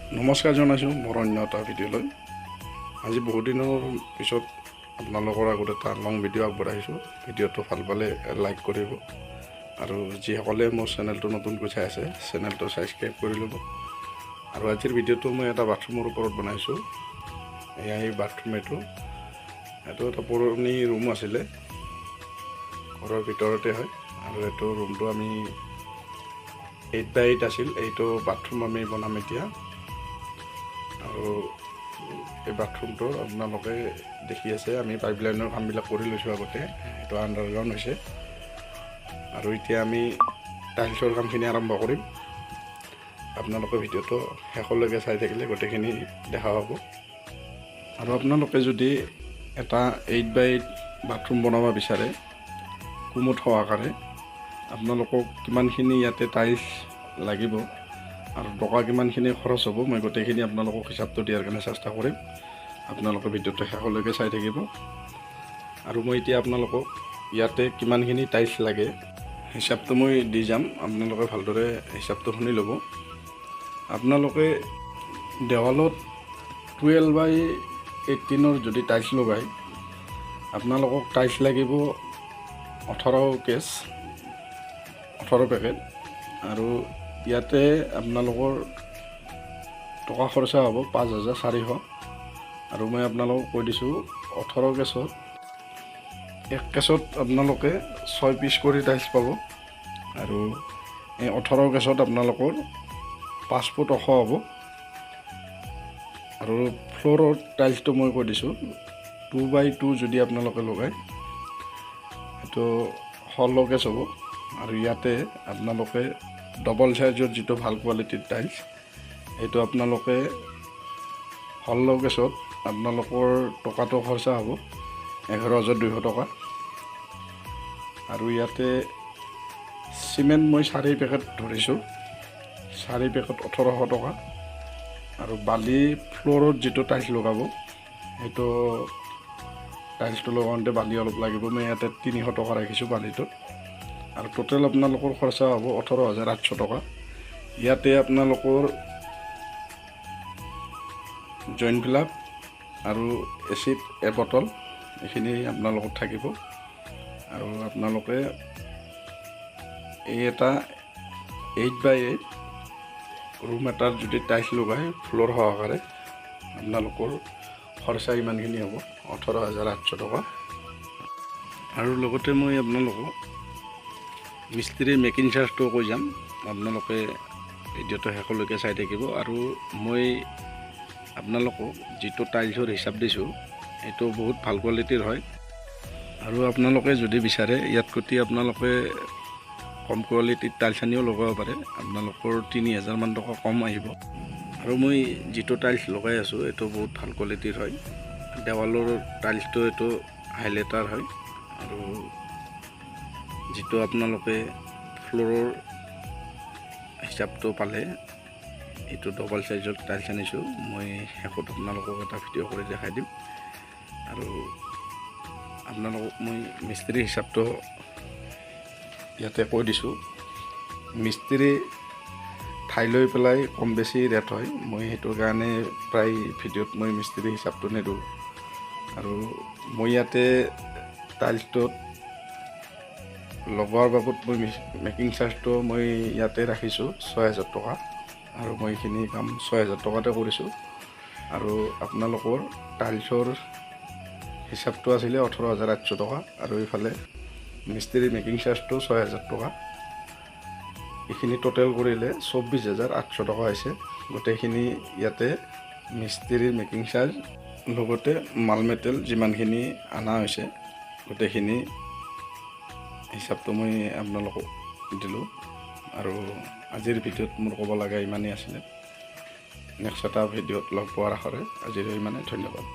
নমস্কাৰ জনাইছোঁ মোৰ অন্য এটা ভিডিঅ'লৈ। আজি বহুত দিনৰ পিছত আপোনালোকৰ আগত এটা লং ভিডিঅ' আগবঢ়াইছোঁ। ভিডিঅ'টো ভাল পালে লাইক কৰিব আৰু যিসকলে মোৰ চেনেলটো নতুনকৈ চাই আছে চেনেলটো ছাবস্ক্ৰাইব কৰি ল'ব। আৰু আজিৰ ভিডিঅ'টো মই এটা বাথৰুমৰ ওপৰত বনাইছোঁ। এয়া এই বাথৰুম এইটো এটা পুৰণি ৰুম আছিলে, ঘৰৰ ভিতৰতে হয়। আৰু এইটো ৰুমটো আমি 8x8 আছিল। এইটো বাথৰুম আমি বনাম এতিয়া। আৰু এই বাথৰুমটো আপোনালোকে দেখি আছে, আমি পাইপলাইনৰ কামবিলাক কৰি লৈছোঁ আগতে। এইটো আণ্ডাৰগ্ৰাউণ্ড হৈছে আৰু এতিয়া আমি টাইলছৰ কামখিনি আৰম্ভ কৰিম। আপোনালোকে ভিডিঅ'টো শেষলৈকে চাই থাকিলে গোটেইখিনি দেখা পাব। আৰু আপোনালোকে যদি এটা 8x8 বাথৰুম বনাব বিচাৰে কুমুদ সহকাৰে, আপোনালোকক কিমানখিনি ইয়াতে টাইলছ লাগিব আৰু টকা কিমানখিনি খৰচ হ'ব, মই গোটেইখিনি আপোনালোকক হিচাপটো দিয়াৰ কাৰণে চেষ্টা কৰিম। আপোনালোকে ভিডিঅ'টো শেষলৈকে চাই থাকিব। আৰু মই এতিয়া আপোনালোকক ইয়াতে কিমানখিনি টাইলছ লাগে হিচাপটো মই দি যাম, আপোনালোকে ভালদৰে হিচাপটো শুনি ল'ব। আপোনালোকে দেৱালত 12x18 যদি টাইলছ লগায়, আপোনালোকক টাইলছ লাগিব 18 পেকেট। আৰু ইয়াতে আপোনালোকৰ টকা খৰচা হ'ব 5400। আৰু মই আপোনালোকক কৈ দিছোঁ 18 কেছত, এক কেছত আপোনালোকে 6 পিচ কৰি টাইলছ পাব। আৰু এই 18 কেছত আপোনালোকৰ 5 ফুট ওখ হ'ব। আৰু ফ্ল'ৰৰ টাইলছটো মই কৈ দিছোঁ 2x2 যদি আপোনালোকে লগায় সেইটো 16 কেছ হ'ব। আৰু ইয়াতে আপোনালোকে ডবল চাইজৰ যিটো ভাল কোৱালিটিৰ টাইলছ, সেইটো আপোনালোকে 16 কেছত আপোনালোকৰ টকাটো খৰচা হ'ব 11,200 টকা। আৰু ইয়াতে চিমেণ্ট মই 4 পেকেট ধৰিছোঁ, 4 পেকেট 1800 টকা। আৰু বালি ফ্ল'ৰত যিটো টাইলছ লগাব, সেইটো টাইলছটো লগাওঁতে বালি অলপ লাগিব, মই ইয়াতে 300 টকা ৰাখিছোঁ বালিটোত। আৰু টোটেল আপোনালোকৰ খৰচা হ'ব 18,800 টকা। ইয়াতে আপোনালোকৰ জইণ্ট ফিলাপ আৰু এচিড বটল এইখিনি আপোনালোকৰ থাকিব। আৰু আপোনালোকে এই এটা 8x8 ৰুম এটাৰ যদি টাইলছ লগায় ফ্ল'ৰ সহকাৰে, আপোনালোকৰ খৰচা ইমানখিনি হ'ব 18,800 টকা। আৰু লগতে মই আপোনালোকক মিস্ত্ৰীৰ মেকিং চাৰ্জটো কৈ যাম, আপোনালোকে ভিডিঅ'টো শেষলৈকে চাই থাকিব। আৰু মই আপোনালোকক যিটো টাইলছৰ হিচাপ দিছোঁ এইটো বহুত ভাল কোৱালিটিৰ হয়। আৰু আপোনালোকে যদি বিচাৰে ইয়াতকৈ আপোনালোকে কম কোৱালিটিৰ টাইলছ আনিও লগাব পাৰে, আপোনালোকৰ 3000 মান টকা কম আহিব। আৰু মই যিটো টাইলছ লগাই আছোঁ এইটো বহুত ভাল কোৱালিটিৰ হয়। দেৱালৰ টাইলছটো এইটো হাইলাইটাৰ হয়। আৰু যিটো আপোনালোকে ফ্ল'ৰৰ হিচাপটো পালে, এইটো ডবল চাইজৰ টাইলছ আনিছোঁ। মই শেষত আপোনালোকক এটা ভিডিঅ' কৰি দেখাই দিম। আৰু আপোনালোকক মই মিস্ত্ৰী হিচাপটো ইয়াতে কৈ দিছোঁ। মিস্ত্ৰী ঠাই লৈ পেলাই কম বেছি ৰেট হয়, মই সেইটোৰ কাৰণে প্ৰায় ভিডিঅ'ত মই মিস্ত্ৰী হিচাপটো নিদিওঁ। আৰু মই ইয়াতে টাইলছটোত লগোৱাৰ বাবদ মই মেকিং চাৰ্জটো মই ইয়াতে ৰাখিছোঁ 6000 টকা। আৰু মই এইখিনি কাম 6000 টকাতে কৰিছোঁ। আৰু আপোনালোকৰ টাইলছৰ হিচাপটো আছিলে 18,800 টকা। আৰু এইফালে মিস্ত্ৰীৰ মেকিং চাৰ্জটো 6000 টকা। এইখিনি টোটেল কৰিলে 24,800 টকা হৈছে। গোটেইখিনি ইয়াতে মিস্ত্ৰীৰ মেকিং চাৰ্জ লগতে মাল মেটেল যিমানখিনি অনা হৈছে গোটেইখিনি হিচাপটো মই আপোনালোকক দিলোঁ। আৰু আজিৰ ভিডিঅ'ত মোৰ ক'ব লগা ইমানেই আছিলে। নেক্সট এটা ভিডিঅ'ত লগ পোৱাৰ আশাৰে আজিলৈ ইমানেই, ধন্যবাদ।